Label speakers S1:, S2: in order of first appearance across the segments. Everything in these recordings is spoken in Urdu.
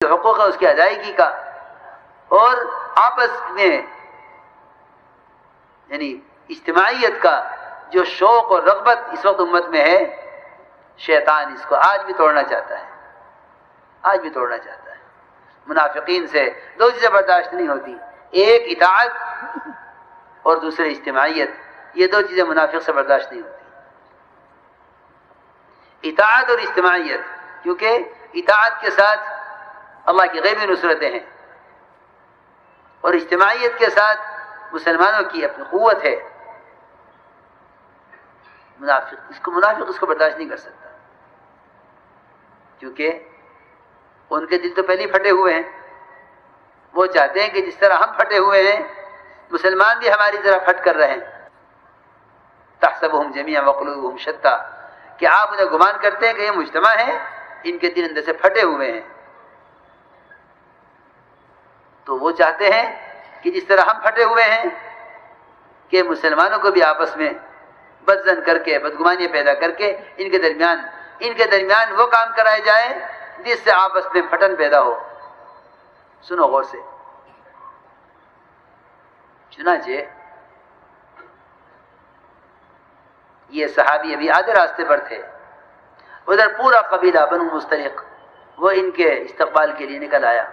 S1: جو حقوق ہے اس کی ادائیگی کا، اور آپس میں یعنی اجتماعیت کا جو شوق اور رغبت اس وقت امت میں ہے، شیطان اس کو آج بھی توڑنا چاہتا ہے، آج بھی توڑنا چاہتا ہے۔ منافقین سے دو چیزیں برداشت نہیں ہوتی، ایک اطاعت اور دوسرے اجتماعیت، یہ دو چیزیں منافق سے برداشت نہیں ہوتی، اطاعت اور اجتماعیت، کیونکہ اطاعت کے ساتھ اللہ کی غیبی نصرتیں ہیں، اور اجتماعیت کے ساتھ مسلمانوں کی اپنی قوت ہے۔ منافق اس کو برداشت نہیں کر سکتا، کیونکہ ان کے دل تو پہلے ہی پھٹے ہوئے ہیں، وہ چاہتے ہیں کہ جس طرح ہم پھٹے ہوئے ہیں مسلمان بھی ہماری طرح پھٹ کر رہیں۔ تحسبهم جميعا وقلوبهم شتى، کہ آپ انہیں گمان کرتے ہیں کہ یہ مجتمع ہیں، ان کے دل اندر سے پھٹے ہوئے ہیں، تو وہ چاہتے ہیں کہ جس طرح ہم پھٹے ہوئے ہیں کہ مسلمانوں کو بھی آپس میں بدزن کر کے، بدگمانیاں پیدا کر کے ان کے درمیان وہ کام کرائے جائیں جس سے آپس میں پھٹن پیدا ہو۔ سنو غور سے، چنانچہ یہ صحابی ابھی آدھے راستے پر تھے، ادھر پورا قبیلہ بنو مستلق وہ ان کے استقبال کے لیے نکل آیا۔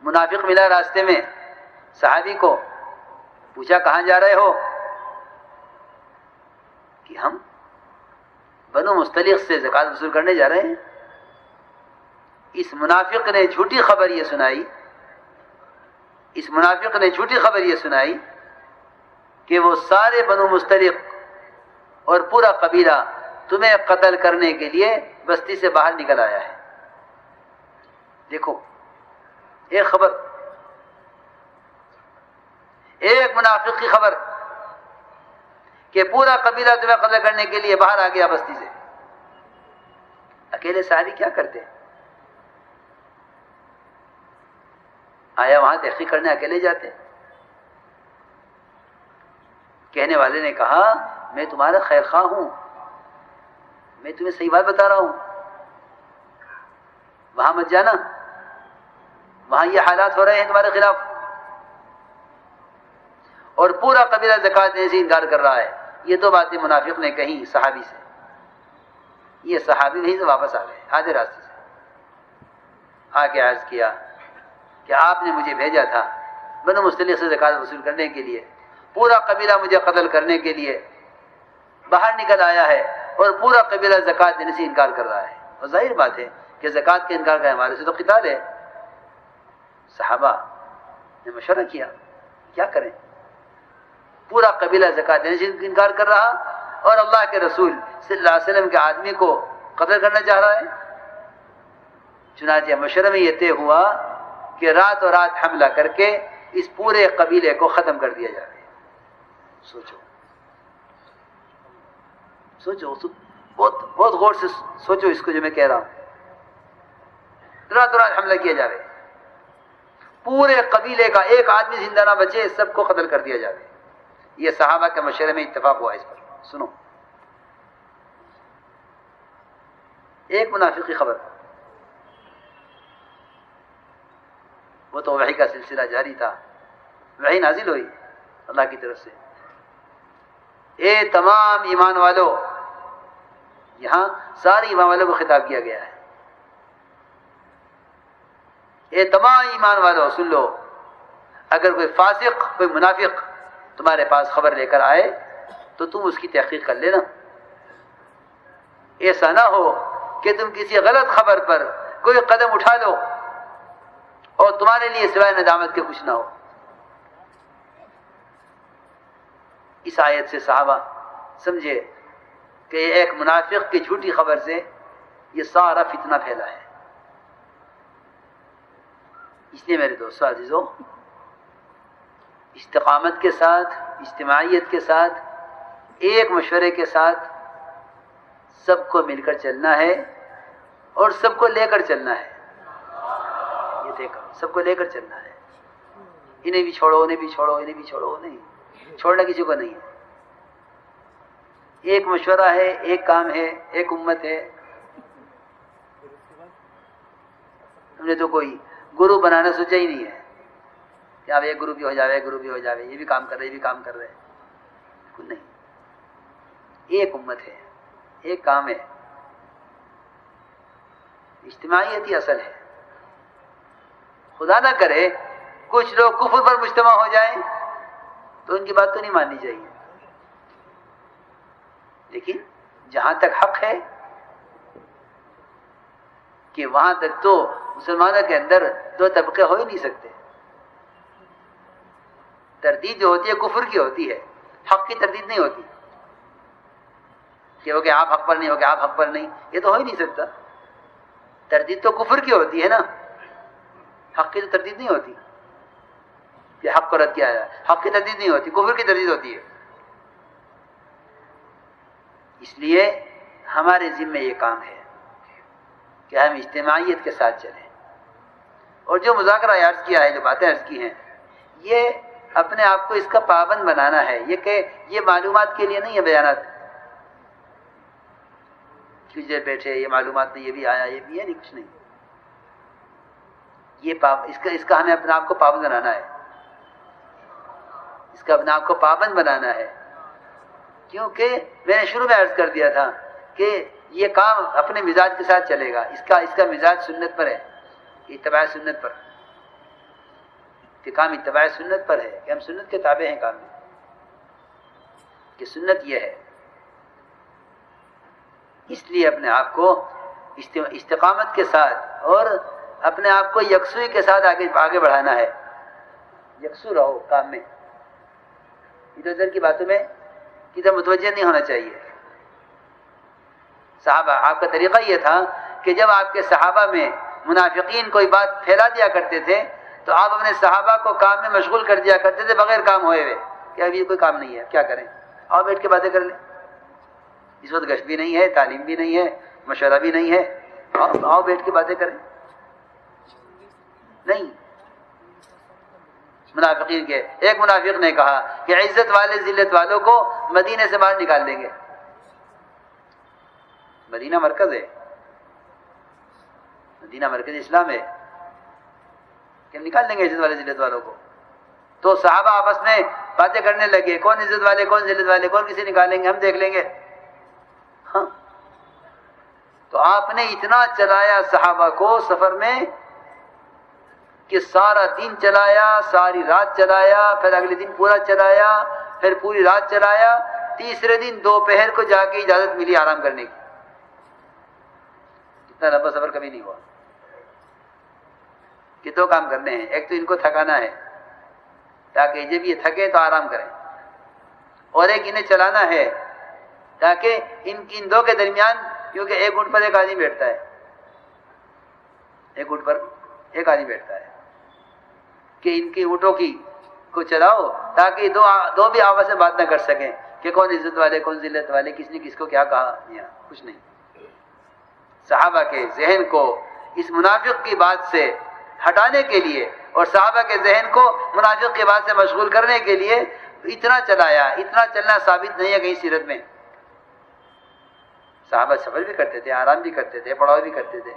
S1: منافق ملا راستے میں، صحابی کو پوچھا کہاں جا رہے ہو؟ کہ ہم بنو مستلق سے زکوٰۃ وصول کرنے جا رہے ہیں۔ اس منافق نے جھوٹی خبر یہ سنائی کہ وہ سارے بنو مستلق اور پورا قبیلہ تمہیں قتل کرنے کے لیے بستی سے باہر نکل آیا ہے۔ دیکھو ایک خبر، ایک منافق کی خبر کہ پورا قبیلہ تمہیں قتل کرنے کے لیے باہر آ گیا بستی سے۔ اکیلے صحابی کیا کرتے؟ آیا وہاں تحقیق کرنے اکیلے جاتے؟ کہنے والے نے کہا میں تمہارا خیر خواہ ہوں، میں تمہیں صحیح بات بتا رہا ہوں، وہاں مت جانا، وہاں یہ حالات ہو رہے ہیں تمہارے خلاف، اور پورا قبیلہ زکوٰۃ دینے سے انکار کر رہا ہے۔ یہ دو باتیں منافق نے کہیں صحابی سے، یہ صحابی نہیں سے واپس آ گئے آدھے راستے سے، آ کے عرض کیا کہ آپ نے مجھے بھیجا تھا بنو مستلق سے زکوٰۃ وصول کرنے کے لیے، پورا قبیلہ مجھے قتل کرنے کے لیے باہر نکل آیا ہے، اور پورا قبیلہ زکوٰۃ دینے سے انکار کر رہا ہے، اور ظاہر بات ہے کہ زکوٰۃ کے انکار کا ہمارے سے تو قتال ہے۔ صحابہ نے مشورہ کیا کیا کریں، پورا قبیلہ زکوٰۃ دینے سے انکار کر رہا اور اللہ کے رسول صلی اللہ علیہ وسلم کے آدمی کو قتل کرنا چاہ رہا ہے۔ چنانچہ مشورے میں یہ طے ہوا کہ راتوں رات حملہ کر کے اس پورے قبیلے کو ختم کر دیا جائے۔ سوچو بہت غور سے سوچو اس کو جو میں کہہ رہا ہوں، راتوں رات حملہ کیا جائے، پورے قبیلے کا ایک آدمی زندہ نہ بچے، سب کو قتل کر دیا جائے۔ یہ صحابہ کے مشورے میں اتفاق ہوا اس پر۔ سنو ایک منافقی خبر، وہ تو وحی کا سلسلہ جاری تھا، وحی نازل ہوئی اللہ کی طرف سے، اے تمام ایمان والو، یہاں سارے ایمان والوں کو خطاب کیا گیا ہے، اے تمام ایمان والو سن لو، اگر کوئی فاسق کوئی منافق تمہارے پاس خبر لے کر آئے تو تم اس کی تحقیق کر لینا، ایسا نہ ہو کہ تم کسی غلط خبر پر کوئی قدم اٹھا لو اور تمہارے لیے سوائے ندامت کے کچھ نہ ہو۔ اس آیت سے صحابہ سمجھے کہ ایک منافق کی جھوٹی خبر سے یہ سارا فتنہ پھیلا ہے۔ اس لیے میرے دوستو عزیزو، استقامت کے ساتھ، اجتماعیت کے ساتھ، ایک مشورے کے ساتھ سب کو مل کر چلنا ہے اور سب کو لے کر چلنا ہے۔ یہ دیکھو سب کو لے کر چلنا ہے، انہیں بھی چھوڑو انہیں بھی چھوڑو انہیں بھی چھوڑو، نہیں چھوڑنا کسی کو نہیں ہے۔ ایک مشورہ ہے، ایک کام ہے، ایک امت ہے۔ تم نے تو کوئی گرو بنانا سوچا ہی نہیں ہے کہ اب ایک گرو بھی ہو جاوے، ایک گرو بھی ہو جاوے، یہ بھی کام کر رہے، یہ بھی کام کر رہے، بالکل نہیں. ایک امت ہے، ایک کام ہے، اجتماعیت ہی اصل ہے. خدا نہ کرے کچھ لوگ کفر پر مجتمع ہو جائیں تو ان کی بات تو نہیں ماننی چاہیے، لیکن جہاں تک حق ہے کہ وہاں تک تو مسلمانوں کے اندر دو طبقے ہو ہی نہیں سکتے. تردید جو ہوتی ہے کفر کی ہوتی ہے، حق کی تردید نہیں ہوتی کہ وہ کہ آپ حق پر نہیں ہو، کہ آپ حق پر نہیں، یہ تو ہو ہی نہیں سکتا. تردید تو کفر کی ہوتی ہے نا، حق کی تو تردید نہیں ہوتی کہ حق کو رد کیا جائے. حق کی تردید نہیں ہوتی، کفر کی تردید ہوتی ہے. اس لیے ہمارے ذمہ یہ کام ہے کہ ہم اجتماعیت کے ساتھ چلیں. اور جو مذاکرہ عرض کیا ہے، جو باتیں عرض کی ہیں، یہ اپنے آپ کو اس کا پابند بنانا ہے. یہ کہ یہ معلومات کے لیے نہیں ہے بیانات، کیجئے بیٹھے یہ معلومات میں یہ بھی آیا، یہ بھی ہے، نہیں کچھ نہیں. یہ اس کا ہمیں اپنے آپ کو پابند بنانا ہے، اس کا اپنے آپ کو پابند بنانا ہے. کیونکہ میں نے شروع میں عرض کر دیا تھا کہ یہ کام اپنے مزاج کے ساتھ چلے گا. اس کا مزاج سنت پر ہے، اتباع سنت پر، کہ کام اتباع سنت پر ہے، کہ ہم سنت کے تابع ہیں کام میں، کہ سنت یہ ہے. اس لیے اپنے آپ کو استقامت کے ساتھ اور اپنے آپ کو یکسوئی کے ساتھ آگے بڑھانا ہے. یکسو رہو کام میں، ادھر ادھر کی باتوں میں کدھر متوجہ نہیں ہونا چاہیے. صحابہ، آپ کا طریقہ یہ تھا کہ جب آپ کے صحابہ میں منافقین کوئی بات پھیلا دیا کرتے تھے تو آپ اپنے صحابہ کو کام میں مشغول کر دیا کرتے تھے بغیر کام ہوئے ہوئے، کہ ابھی کوئی کام نہیں ہے، کیا کریں، آؤ بیٹھ کے باتیں کر لیں. اس وقت گشت بھی نہیں ہے، تعلیم بھی نہیں ہے، مشورہ بھی نہیں ہے، آؤ بیٹھ کے باتیں کریں. نہیں. منافقین کے ایک منافق نے کہا کہ عزت والے ذلت والوں کو مدینے سے باہر نکال دیں گے. مدینہ مرکز ہے، مدینہ مرکز اسلام ہے، کہ ہم نکال دیں گے عزت والے ذلت والوں کو. تو صحابہ آپس میں باتیں کرنے لگے، کون عزت والے، کون ذلت والے، کون کسی نکالیں گے، ہم دیکھ لیں گے. ہاں، تو آپ نے اتنا چلایا صحابہ کو سفر میں کہ سارا دن چلایا، ساری رات چلایا، پھر اگلے دن پورا چلایا، پھر پوری رات چلایا. تیسرے دن دوپہر کو جا کے اجازت ملی آرام کرنے کی. اتنا لمبا سفر کبھی نہیں ہوا. کہ دو کام کرنے ہیں، ایک تو ان کو تھکانا ہے تاکہ جب یہ تھکے تو آرام کریں، اور ایک انہیں چلانا ہے تاکہ ان دو کے درمیان، کیونکہ ایک اونٹ پر ایک آدمی بیٹھتا ہے، ایک اونٹ پر ایک آدمی بیٹھتا ہے، کہ ان کی اونٹوں کی کو چلاؤ تاکہ دو بھی آواز سے بات نہ کر سکیں کہ کون عزت والے، کون ذلت والے، کس نے کس کو کیا کہا. کچھ نہیں. صحابہ کے ذہن کو اس منافق کی بات سے ہٹانے کے لیے اور صحابہ کے ذہن کو منافق کی بات سے مشغول کرنے کے لیے اتنا چلایا. اتنا چلنا ثابت نہیں ہے کہیں سیرت میں. صحابہ سفر بھی کرتے تھے، آرام بھی کرتے تھے، پڑاؤ بھی کرتے تھے.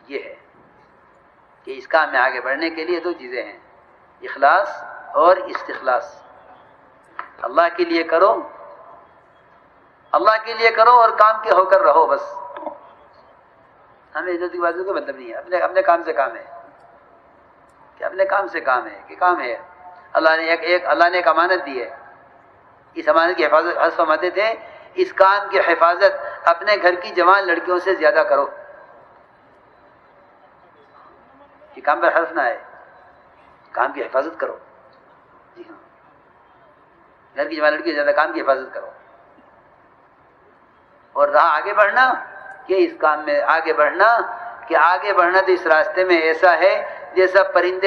S1: یہ ہے کہ اس کام میں آگے بڑھنے کے لیے دو چیزیں ہیں، اخلاص اور استخلاص. اللہ کے لیے کرو، اللہ کے لیے کرو اور کام کے ہو کر رہو. بس ہمیں ادھر کی باتوں کا مطلب نہیں ہے. اپنے کام سے کام ہے، کہ اپنے کام سے کام ہے، کہ کام ہے. اللہ نے اللہ نے ایک امانت دی ہے، اس امانت کی حفاظت حضرت فرماتے تھے اس کام کی حفاظت اپنے گھر کی جوان لڑکیوں سے زیادہ کرو. کہ کام پر حرف نہ آئے، کام کی حفاظت کرو. جی ہاں، گھر کی جوان لڑکی سے زیادہ کام کی حفاظت کرو. اور رہا آگے بڑھنا، کہ اس کام میں آگے بڑھنا، کہ آگے بڑھنا تو اس راستے میں ایسا ہے جیسا پرندے